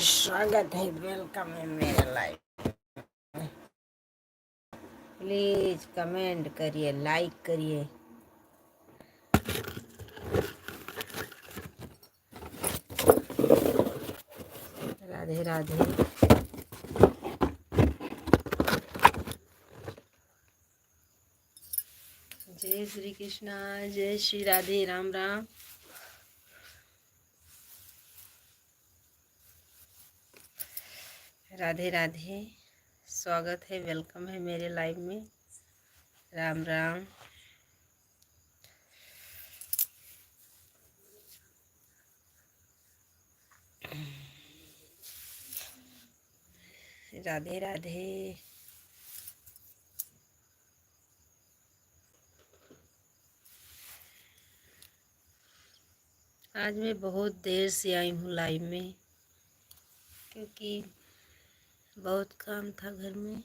स्वागत है, वेलकम है मेरे लाइफ में। प्लीज कमेंट करिए, लाइक करिए। राधे राधे। जय श्री कृष्णा, जय श्री राधे, राम राम। राधे राधे। स्वागत है, वेलकम है मेरे लाइव में। राम राम। राधे राधे। आज मैं बहुत देर से आई हूँ लाइव में, क्योंकि बहुत काम था घर में।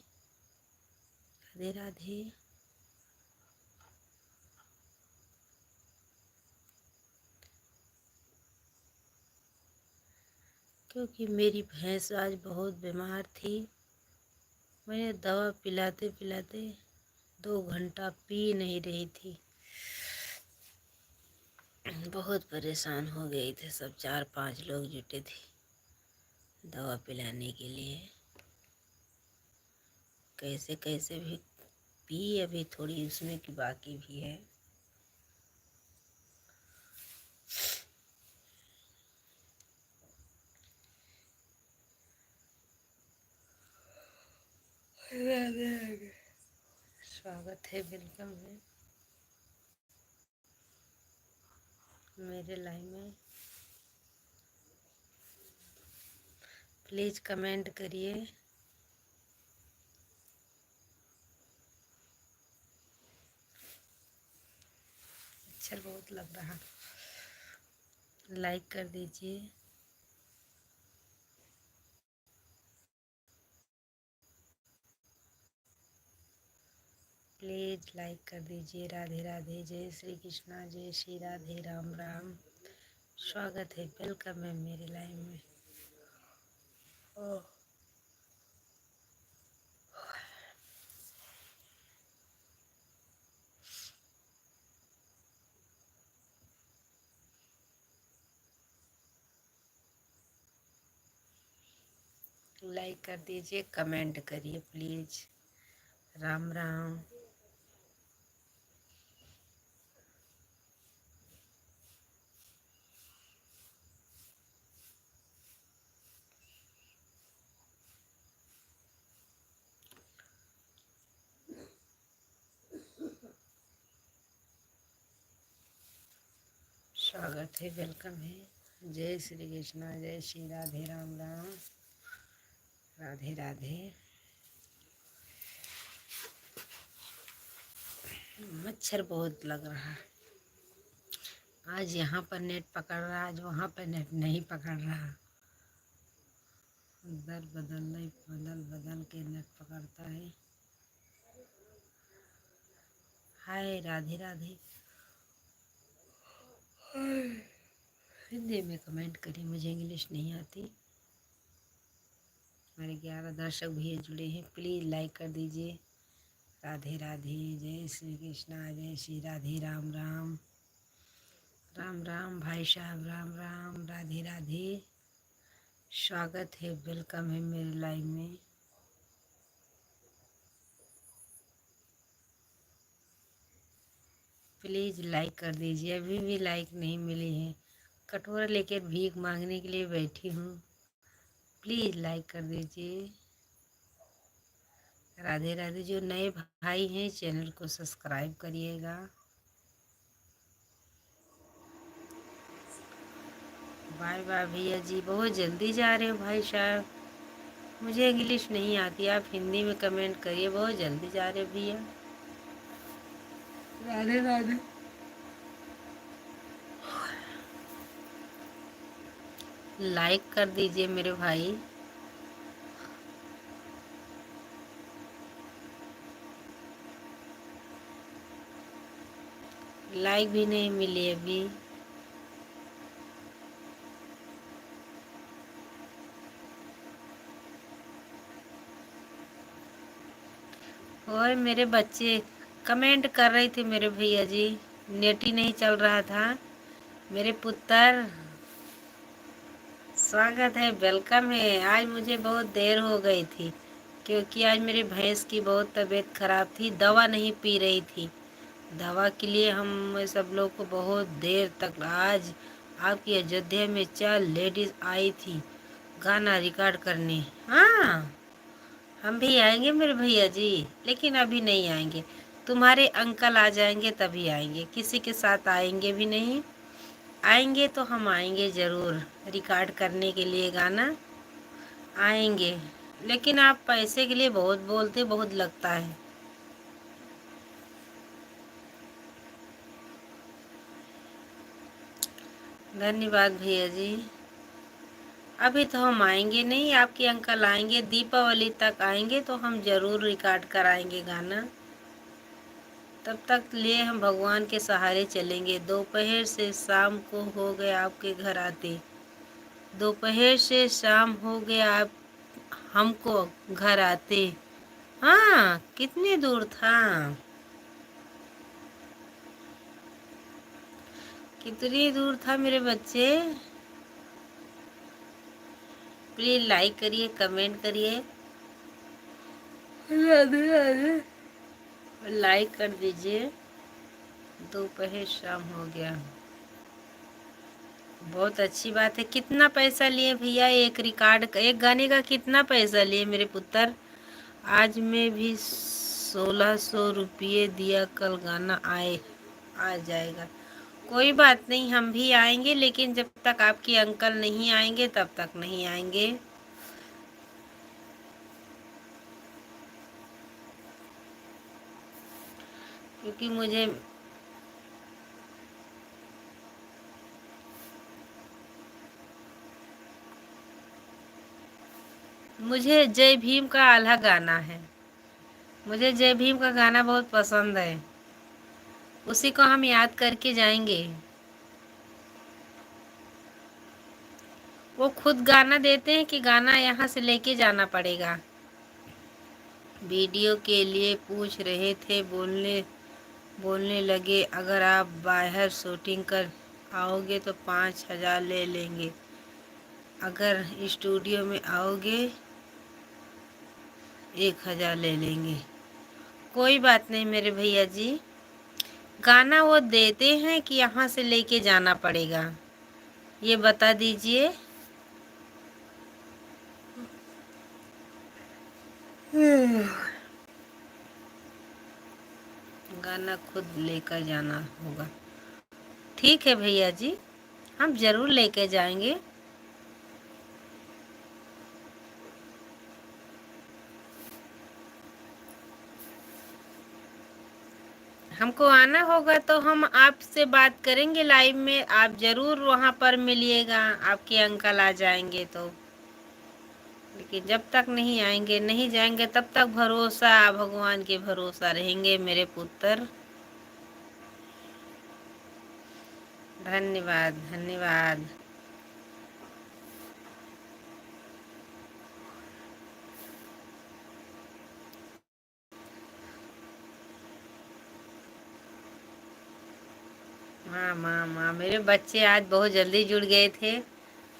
राधे राधे। क्योंकि मेरी भैंस आज बहुत बीमार थी। मैंने दवा पिलाते पिलाते 2 घंटा पी नहीं रही थी। बहुत परेशान हो गए थे, सब 4-5 लोग जुटे थे दवा पिलाने के लिए। कैसे कैसे भी पी, अभी थोड़ी उसमें की बाकी भी है। स्वागत है, वेलकम है मेरे लाइव में। प्लीज कमेंट करिए। अच्छा बहुत लग रहा, लाइक कर दीजिए। प्लीज लाइक कर दीजिए। राधे राधे। जय श्री कृष्णा, जय श्री राधे, राम राम। स्वागत है, वेलकम है मेरे लाइव में। लाइक कर दीजिए, कमेंट करिए प्लीज। राम राम। स्वागत है, वेलकम है। जय श्री कृष्णा, जय श्री राधे, राम राम। राधे राधे। मच्छर बहुत लग रहा है। आज यहाँ पर नेट पकड़ रहा, आज वहाँ पर नेट नहीं पकड़ रहा। दर बदल बदल के नेट पकड़ता है। हाय राधे राधे। हिंदी में कमेंट करिए, मुझे इंग्लिश नहीं आती। मेरे 11 दर्शक भी जुड़े हैं, प्लीज़ लाइक कर दीजिए। राधे राधे। जय श्री कृष्णा, जय श्री राधे, राम राम। राम राम भाई साहब, राम राम। राधे राधे। स्वागत है, वेलकम है मेरे लाइव में। प्लीज़ लाइक कर दीजिए। अभी भी लाइक नहीं मिली है। कटोरा लेकर भीख मांगने के लिए बैठी हूँ। प्लीज़ लाइक कर दीजिए। राधे राधे। जो नए भाई हैं चैनल को सब्सक्राइब करिएगा। बाय बाय भैया जी, बहुत जल्दी जा रहे हो भाई साहब। मुझे इंग्लिश नहीं आती, आप हिंदी में कमेंट करिए। बहुत जल्दी जा रहे हो भैया। राधे राधे। लाइक कर दीजिए मेरे भाई। लाइक भी नहीं मिली अभी। और मेरे बच्चे कमेंट कर रहे थे मेरे भैया जी, नेट ही नहीं चल रहा था। मेरे पुत्र स्वागत है, वेलकम है। आज मुझे बहुत देर हो गई थी क्योंकि आज मेरी भैंस की बहुत तबीयत खराब थी, दवा नहीं पी रही थी। दवा के लिए हम सब लोग को बहुत देर तक, आज आपकी अयोध्या में 4 लेडीज आई थी गाना रिकॉर्ड करने। हाँ, हम भी आएंगे मेरे भैया जी, लेकिन अभी नहीं आएंगे। तुम्हारे अंकल आ जाएंगे तभी आएंगे, किसी के साथ आएंगे भी नहीं। आएंगे तो हम आएंगे ज़रूर रिकॉर्ड करने के लिए गाना, आएंगे। लेकिन आप पैसे के लिए बहुत बोलते, बहुत लगता है। धन्यवाद भैया जी। अभी तो हम आएंगे नहीं, आपके अंकल आएंगे, दीपावली तक आएंगे तो हम ज़रूर रिकॉर्ड कराएंगे गाना। तब तक लिए हम भगवान के सहारे चलेंगे। दोपहर से शाम को हो गया आपके घर आते, दोपहर से शाम हो गया आप हमको घर आते। हाँ, कितनी दूर था, कितनी दूर था मेरे बच्चे। प्लीज लाइक करिए, कमेंट करिए, राधे राधे, लाइक कर दीजिए। दोपहर शाम हो गया, बहुत अच्छी बात है। कितना पैसा लिए भैया, एक रिकॉर्ड एक गाने का कितना पैसा लिए मेरे पुत्र? आज मैं भी 1600 रुपये दिया, कल गाना आ जाएगा। कोई बात नहीं, हम भी आएंगे, लेकिन जब तक आपके अंकल नहीं आएंगे तब तक नहीं आएंगे। क्योंकि मुझे जय भीम का आल्हा गाना है। मुझे जय भीम का गाना बहुत पसंद है, उसी को हम याद करके जाएंगे। वो खुद गाना देते हैं कि गाना यहाँ से लेके जाना पड़ेगा? वीडियो के लिए पूछ रहे थे, बोलने लगे अगर आप बाहर शूटिंग कर आओगे तो 5000 ले लेंगे, अगर स्टूडियो में आओगे 1000 ले लेंगे। कोई बात नहीं मेरे भैया जी, गाना वो देते हैं कि यहाँ से लेके जाना पड़ेगा, ये बता दीजिए। गाना खुद लेकर जाना होगा। ठीक है भैया जी, हम ज़रूर लेके जाएंगे। हमको आना होगा तो हम आपसे बात करेंगे लाइव में, आप ज़रूर वहाँ पर मिलिएगा, आपके अंकल आ जाएंगे तो। लेकिन जब तक नहीं आएंगे, नहीं जाएंगे, तब तक भरोसा, भगवान के भरोसा रहेंगे मेरे पुत्र। धन्यवाद धन्यवाद। माँ माँ माँ, मेरे बच्चे आज बहुत जल्दी जुड़ गए थे।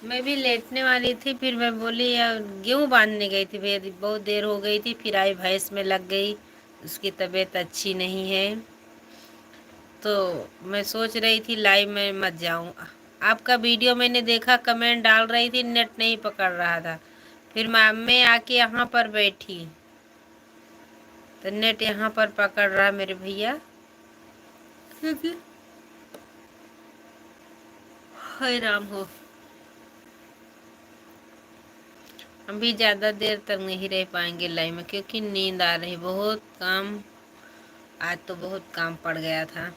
मैं भी लेटने वाली थी, फिर मैं बोली यार गेहूँ बांधने गई थी भैया, बहुत देर हो गई थी, फिर आई भैंस में लग गई, उसकी तबीयत अच्छी नहीं है। तो मैं सोच रही थी लाइव में मत जाऊँ। आपका वीडियो मैंने देखा, कमेंट डाल रही थी, नेट नहीं पकड़ रहा था। फिर मैं आके यहाँ पर बैठी तो नेट यहाँ पर पकड़ रहा मेरे भैया। हाय राम हो। हम भी ज़्यादा देर तक नहीं रह पाएंगे लाइव में, क्योंकि नींद आ रही, बहुत काम, आज तो बहुत काम पड़ गया था।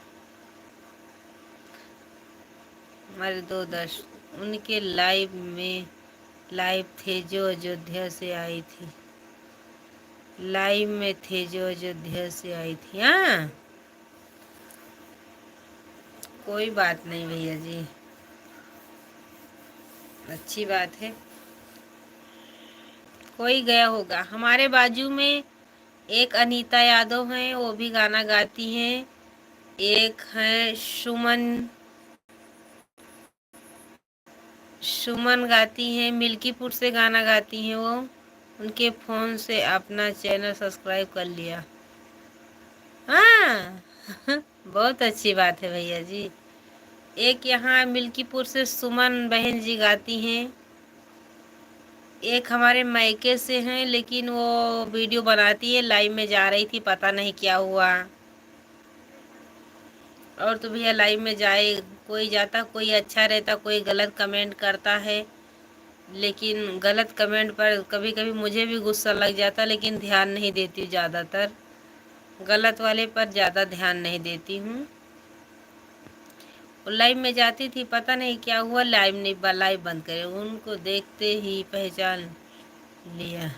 हमारे 2 दर्शक उनके लाइव थे जो अयोध्या से आई थी, लाइव में थे जो अयोध्या से आई थी। हाँ, कोई बात नहीं भैया जी, अच्छी बात है। कोई गया होगा हमारे बाजू में, एक अनीता यादव हैं, वो भी गाना गाती हैं। एक है सुमन, सुमन गाती हैं, मिल्कीपुर से गाना गाती हैं वो। उनके फ़ोन से अपना चैनल सब्सक्राइब कर लिया। हाँ बहुत अच्छी बात है भैया जी। एक यहाँ मिल्कीपुर से सुमन बहन जी गाती हैं। एक हमारे मायके से हैं, लेकिन वो वीडियो बनाती है, लाइव में जा रही थी, पता नहीं क्या हुआ। और तो भैया लाइव में जाए, कोई जाता, कोई अच्छा रहता, कोई गलत कमेंट करता है। लेकिन गलत कमेंट पर कभी कभी मुझे भी गुस्सा लग जाता, लेकिन ध्यान नहीं देती हूँ ज़्यादातर। गलत वाले पर ज़्यादा ध्यान नहीं देती हूँ। लाइव में जाती थी, पता नहीं क्या हुआ, लाइव नहीं, लाइव बंद करे, उनको देखते ही पहचान लिया।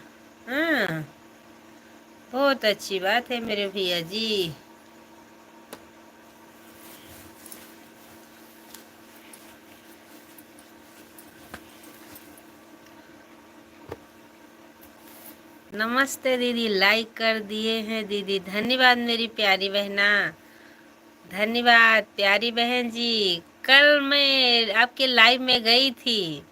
हाँ बहुत अच्छी बात है मेरे भैया जी। नमस्ते दीदी, लाइक कर दिए हैं दीदी, धन्यवाद मेरी प्यारी बहना, धन्यवाद प्यारी बहन जी। कल मैं आपके लाइव में गई थी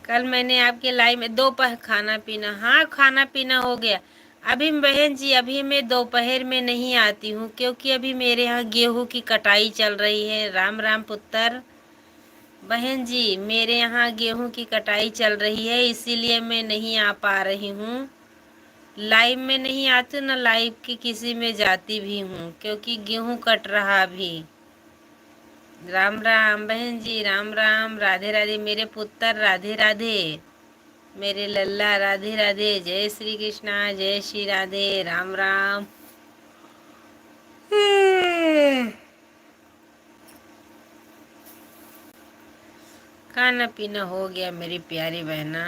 कल मैंने आपके लाइव में दोपहर खाना पीना, हाँ खाना पीना हो गया। अभी बहन जी, अभी मैं दोपहर में नहीं आती हूँ, क्योंकि अभी मेरे यहाँ गेहूं की कटाई चल रही है। राम राम पुत्र। बहन जी मेरे यहाँ गेहूं की कटाई चल रही है, इसीलिए मैं नहीं आ पा रही हूँ। लाइव में नहीं आती, ना लाइव की किसी में जाती भी हूँ, क्योंकि गेहूं कट रहा अभी। राम राम बहन जी, राम राम, राधे राधे मेरे पुत्र, राधे राधे मेरे लल्ला, राधे राधे, जय श्री कृष्णा, जय श्री राधे, राम राम। खाना पीना हो गया मेरी प्यारी बहना।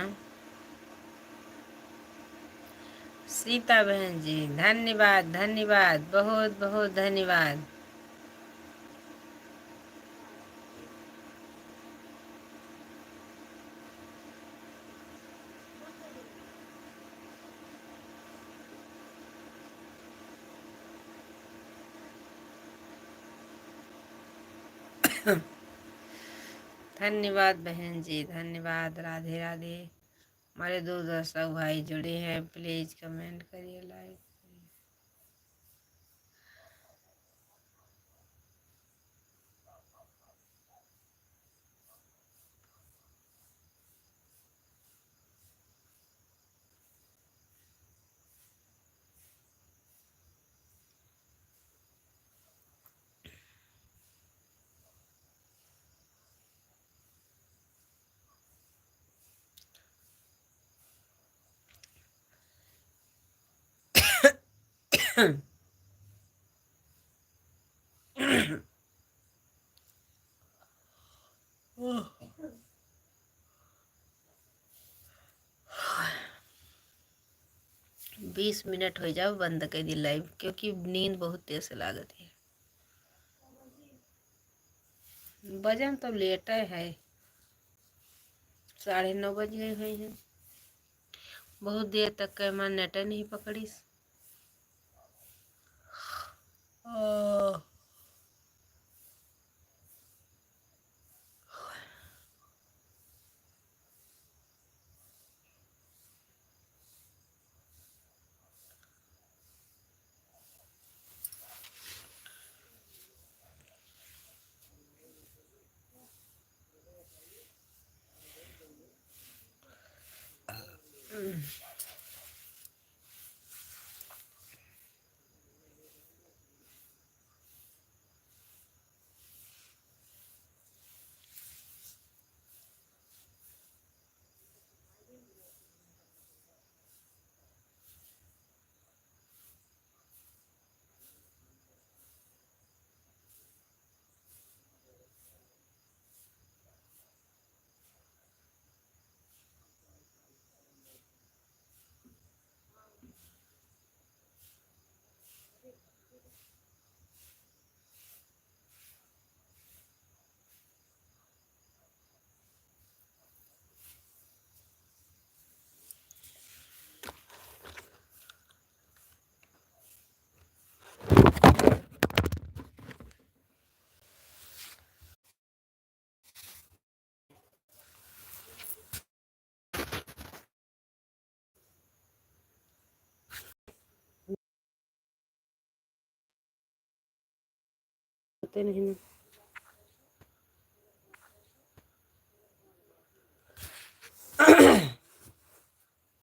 सीता बहन जी धन्यवाद, धन्यवाद, बहुत बहुत धन्यवाद। धन्यवाद बहन जी, धन्यवाद, राधे राधे। हमारे दो दर्शक भाई जुड़े हैं, प्लीज कमेंट करिए, लाइक। ओह, 20 मिनट हो जाओ बंद कर दी लाइव, क्योंकि नींद बहुत तेज से लागत है। बजन तो लेट है, 9:30 बज गए हुए हैं। बहुत देर तक कैमरा नेट नहीं पकड़ी। ओह, हम्म। होते नहीं ना।